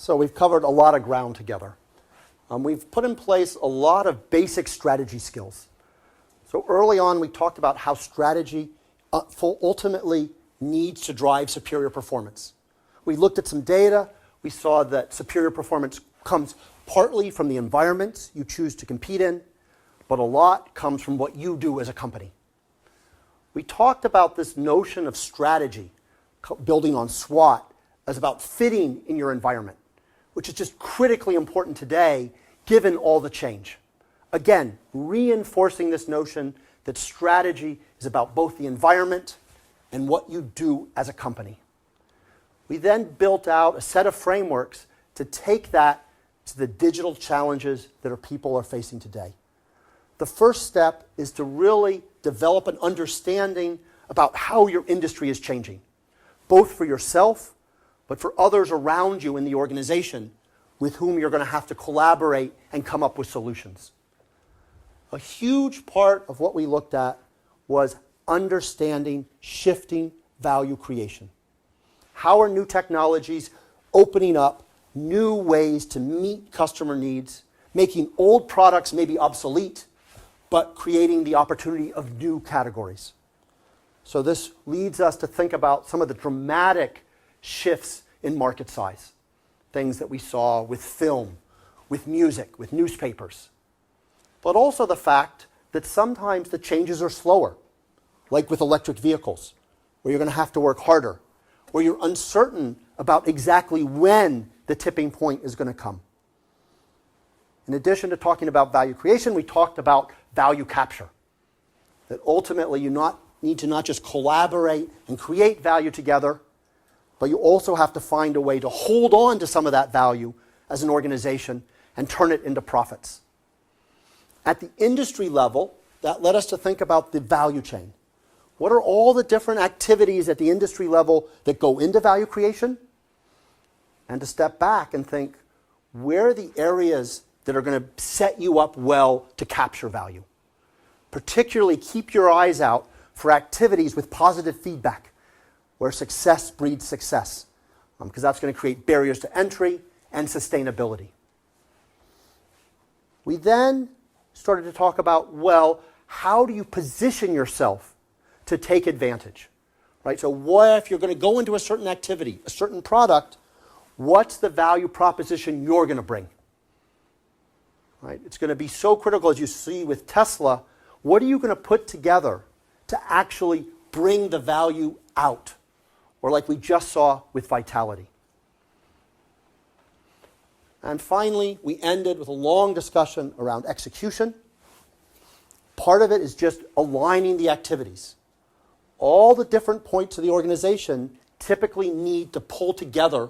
So we've covered a lot of ground together. We've put in place a lot of basic strategy skills. So early on, we talked about how strategy ultimately needs to drive superior performance. We looked at some data. We saw that superior performance comes partly from the environments you choose to compete in, but a lot comes from what you do as a company. We talked about this notion of strategy, building on SWOT, as about fitting in your environment, which is just critically important today given all the change. Again, reinforcing this notion that strategy is about both the environment and what you do as a company. We then built out a set of frameworks to take that to the digital challenges that our people are facing today. The first step is to really develop an understanding about how your industry is changing, both for yourself, but for others around you in the organization with whom you're going to have to collaborate and come up with solutions. A huge part of what we looked at was understanding shifting value creation. How are new technologies opening up new ways to meet customer needs, making old products maybe obsolete, but creating the opportunity of new categories? So this leads us to think about some of the dramatic shifts in market size, things that we saw with film, with music, with newspapers, but also the fact that sometimes the changes are slower, like with electric vehicles, where you're going to have to work harder, where you're uncertain about exactly when the tipping point is going to come. In addition to talking about value creation, we talked about value capture, that ultimately you need to not just collaborate and create value together, but you also have to find a way to hold on to some of that value as an organization and turn it into profits. At the industry level, that led us to think about the value chain. What are all the different activities at the industry level that go into value creation? And to step back and think, where are the areas that are going to set you up well to capture value? Particularly keep your eyes out for activities with positive feedback, where success breeds success, because that's going to create barriers to entry and sustainability. We then started to talk about, well, how do you position yourself to take advantage? Right? So what if you're going to go into a certain activity, a certain product, what's the value proposition you're going to bring? Right? It's going to be so critical, as you see with Tesla. What are you going to put together to actually bring the value out? Or like we just saw with Vitality. And finally, we ended with a long discussion around execution. Part of it is just aligning the activities. All the different points of the organization typically need to pull together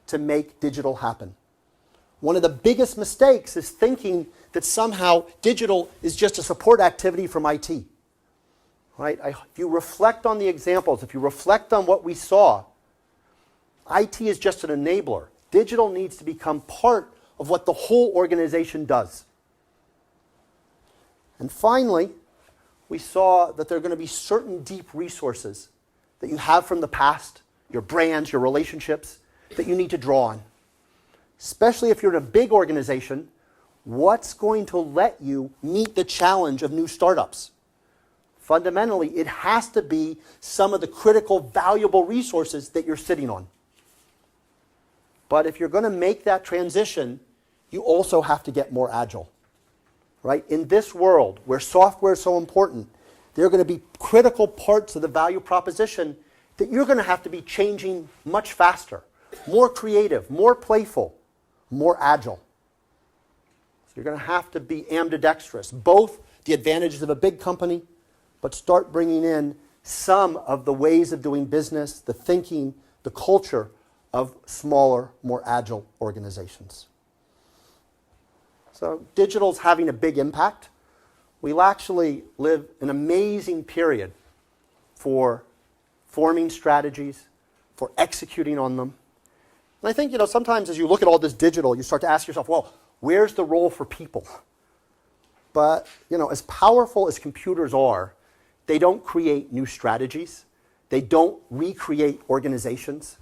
to make digital happen. One of the biggest mistakes is thinking that somehow digital is just a support activity from IT. Right? If you reflect on the examples, if you reflect on what we saw, IT is just an enabler. Digital needs to become part of what the whole organization does. And finally, we saw that there are going to be certain deep resources that you have from the past, your brands, your relationships, that you need to draw on. Especially if you're in a big organization, what's going to let you meet the challenge of new startups? Fundamentally, it has to be some of the critical, valuable resources that you're sitting on. But if you're going to make that transition, you also have to get more agile. Right? In this world where software is so important, there are going to be critical parts of the value proposition that you're going to have to be changing much faster, more creative, more playful, more agile. So you're going to have to be ambidextrous, both the advantages of a big company, but start bringing in some of the ways of doing business, the thinking, the culture of smaller, more agile organizations. So digital's having a big impact. We'll actually live an amazing period for forming strategies, for executing on them. And I think, sometimes as you look at all this digital, you start to ask yourself, well, where's the role for people? But, as powerful as computers are, they don't create new strategies. They don't recreate organizations.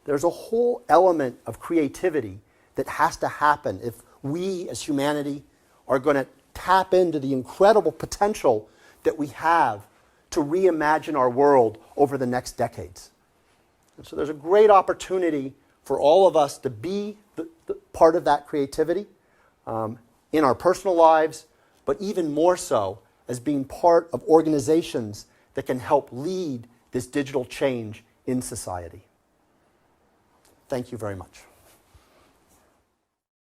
there's a whole element of creativity that has to happen if we as humanity are going to tap into the incredible potential that we have to reimagine our world over the next decades. And so there's a great opportunity for all of us to be the part of that creativity in our personal lives, but even more so as being part of organizations that can help lead this digital change in society. Thank you very much.